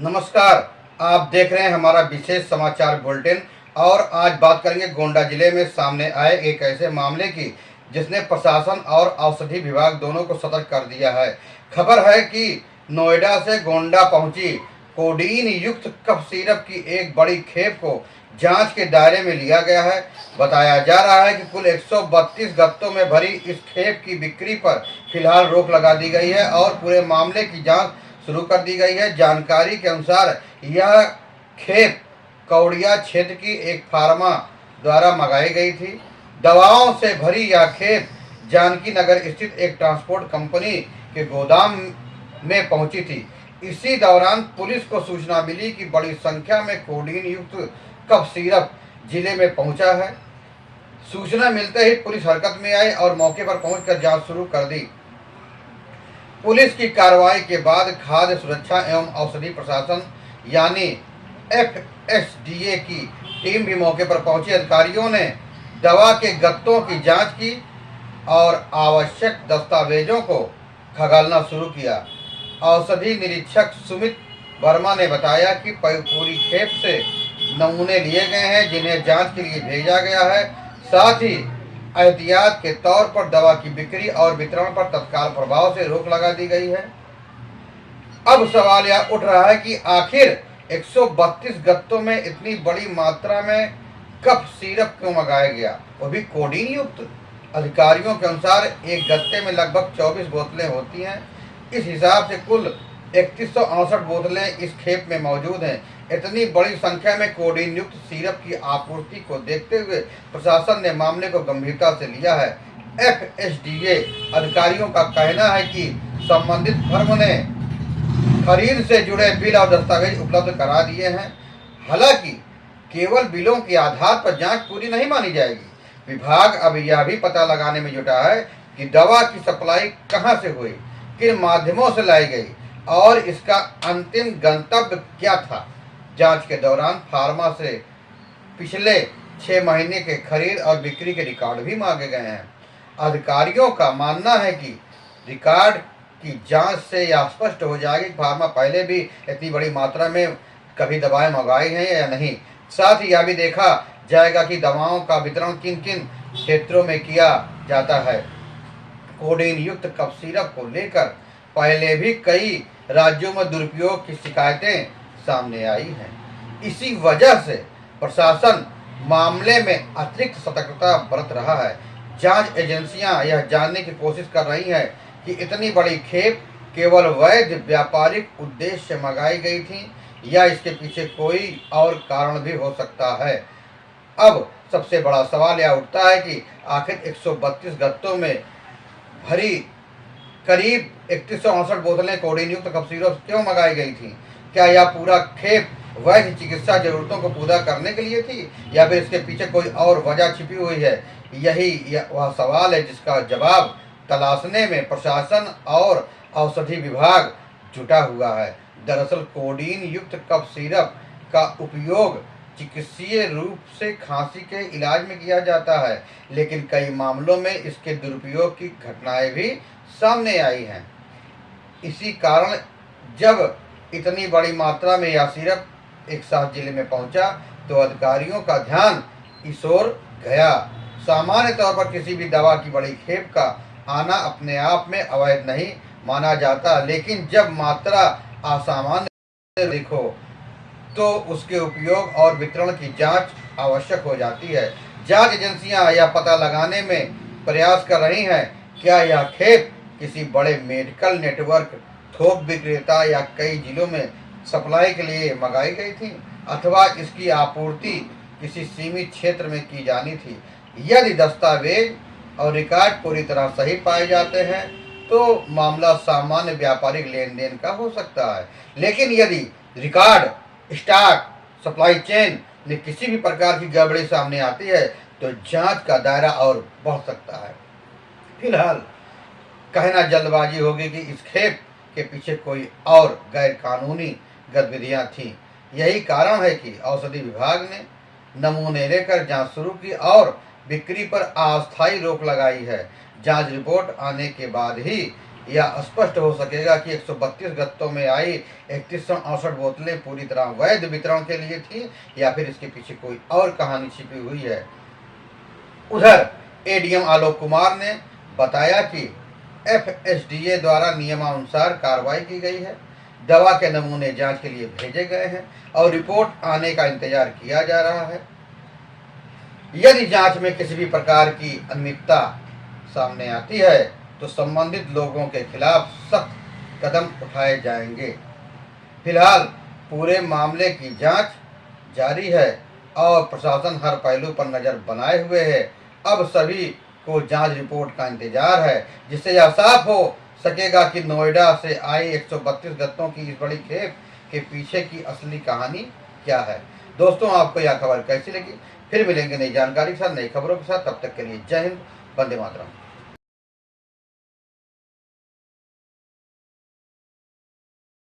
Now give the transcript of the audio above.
नमस्कार। आप देख रहे हैं हमारा विशेष समाचार बुलेटिन। और आज बात करेंगे गोंडा जिले में सामने आए एक ऐसे मामले की जिसने प्रशासन और औषधि विभाग दोनों को सतर्क कर दिया है। खबर है कि नोएडा से गोंडा पहुंची कोडीन युक्त कफ सिरप की एक बड़ी खेप को जांच के दायरे में लिया गया है। बताया जा रहा है कि कुल 132 गत्तों में भरी इस खेप की बिक्री पर फिलहाल रोक लगा दी गई है और पूरे मामले की जांच शुरू कर दी गई है। जानकारी के अनुसार यह खेप कौड़िया क्षेत्र की एक फार्मा द्वारा मंगाई गई थी। दवाओं से भरी यह खेप जानकी नगर स्थित एक ट्रांसपोर्ट कंपनी के गोदाम में पहुंची थी। इसी दौरान पुलिस को सूचना मिली कि बड़ी संख्या में कोडीन युक्त कफ सिरप जिले में पहुंचा है। सूचना मिलते ही पुलिस हरकत में आई और मौके पर पहुंचकर जांच शुरू कर दी। पुलिस की कार्रवाई के बाद खाद्य सुरक्षा एवं औषधि प्रशासन यानी FSDA की टीम भी मौके पर पहुंची। अधिकारियों ने दवा के गत्तों की जांच की और आवश्यक दस्तावेजों को खंगालना शुरू किया। औषधि निरीक्षक सुमित वर्मा ने बताया कि पूरी खेप से नमूने लिए गए हैं जिन्हें जांच के लिए भेजा गया है। साथ ही एहतियात के तौर पर दवा की बिक्री और वितरण पर तत्काल प्रभाव से रोक लगा दी गई है। अब सवाल यह उठ रहा है कि आखिर 132 गत्तों में इतनी बड़ी मात्रा में कफ सिरप क्यों मंगाया गया, वो भी कोडीन युक्त। अधिकारियों के अनुसार एक गत्ते में लगभग 24 बोतलें होती हैं। इस हिसाब से कुल 3168 बोतलें इस खेप में मौजूद हैं। इतनी बड़ी संख्या में कोडीन युक्त सिरप की आपूर्ति को देखते हुए प्रशासन ने मामले को गंभीरता से लिया है। FSDA अधिकारियों का कहना है कि संबंधित फर्म ने खरीद से जुड़े बिल और दस्तावेज उपलब्ध करा दिए हैं। हालांकि केवल बिलों के आधार पर जांच पूरी नहीं मानी जाएगी। विभाग अब यह भी पता लगाने में जुटा है कि दवा की सप्लाई कहां से हुई, किन माध्यमों से लाई गई और इसका अंतिम गंतव्य क्या था। जांच के दौरान फार्मा से पिछले 6 महीने के खरीद और बिक्री के रिकॉर्ड भी मांगे गए हैं। अधिकारियों का मानना है कि रिकॉर्ड की जांच से यह स्पष्ट हो जाएगी कि फार्मा पहले भी इतनी बड़ी मात्रा में कभी दवाएं मंगाई हैं या नहीं। साथ ही यह भी देखा जाएगा कि दवाओं का वितरण किन किन क्षेत्रों में किया जाता है। कोडीन युक्त कफ सिरप को लेकर पहले भी कई राज्यों में दुरुपयोग की शिकायतें सामने आई हैं। इसी वजह से प्रशासन मामले में अतिरिक्त सतर्कता बरत रहा है। जांच एजेंसियां यह जानने की कोशिश कर रही हैं कि इतनी बड़ी खेप केवल वैध व्यापारिक उद्देश्य से मंगाई गई थी या इसके पीछे कोई और कारण भी हो सकता है। अब सबसे बड़ा सवाल यह उठता है कि आखिर 132 गत्तों में भरी करीब 3168 बोतलें कोडीन युक्त कफ सिरप क्यों मंगाई गई थी। क्या यह पूरा खेप वैध चिकित्सा जरूरतों को पूरा करने के लिए थी या फिर इसके पीछे कोई और वजह छिपी हुई है। यही वह सवाल है जिसका जवाब तलाशने में प्रशासन और औषधि विभाग जुटा हुआ है। दरअसल कोडीन युक्त कफ सिरप का उपयोग चिकित्सीय रूप से खांसी के इलाज में किया जाता है, लेकिन कई मामलों में इसके दुरुपयोग की घटनाएं भी सामने आई हैं। इसी कारण जब इतनी बड़ी मात्रा में यह सिरप एक साथ जिले में पहुंचा तो अधिकारियों का ध्यान इस ओर गया। सामान्य तौर पर किसी भी दवा की बड़ी खेप का आना अपने आप में अवैध नहीं माना जाता, लेकिन जब मात्रा असामान्य दिखो तो उसके उपयोग और वितरण की जांच आवश्यक हो जाती है। जांच एजेंसियां यह पता लगाने में प्रयास कर रही हैं क्या यह खेप किसी बड़े मेडिकल नेटवर्क, थोक विक्रेता या कई जिलों में सप्लाई के लिए मंगाई गई थी अथवा इसकी आपूर्ति किसी सीमित क्षेत्र में की जानी थी। यदि दस्तावेज और रिकॉर्ड पूरी तरह सही पाए जाते हैं तो मामला सामान्य व्यापारिक लेन देन का हो सकता है, लेकिन यदि रिकॉर्ड, स्टॉक, सप्लाई चेन में किसी भी प्रकार की गड़बड़ी सामने आती है तो जांच का दायरा और बढ़ सकता है। फिलहाल कहना जल्दबाजी होगी कि इस खेप के पीछे कोई और गैर कानूनी गतिविधियां थीं। यही कारण है कि औषधि विभाग ने नमूने लेकर जांच शुरू की और बिक्री पर अस्थायी रोक लगाई है। जांच रिपोर्ट आने के बाद ही यह स्पष्ट हो सकेगा कि 132 गत्तों में आई 3168 बोतलें पूरी तरह वैध वितरण के लिए थी या फिर इसके पीछे कोई और कहानी छिपी हुई है। उधर एडीएम आलोक कुमार ने बताया कि एफएसडीए द्वारा नियमानुसार कार्रवाई की गई है, दवा के नमूने जांच के लिए भेजे गए हैं और रिपोर्ट आने का इंतजार किया जा रहा है। यदि जांच में किसी भी प्रकार की अनियमितता सामने आती है तो संबंधित लोगों के खिलाफ सख्त कदम उठाए जाएंगे। फिलहाल पूरे मामले की जांच जारी है और प्रशासन हर पहलू पर नजर बनाए हुए है। अब सभी को जांच रिपोर्ट का इंतजार है, जिससे यह साफ हो सकेगा कि नोएडा से आई 132 गत्तों की इस बड़ी खेप के पीछे की असली कहानी क्या है। दोस्तों, आपको यह खबर कैसी लगी? फिर मिलेंगे नई जानकारी के साथ, नई खबरों के साथ। तब तक के लिए जय हिंद, वंदे मातरम।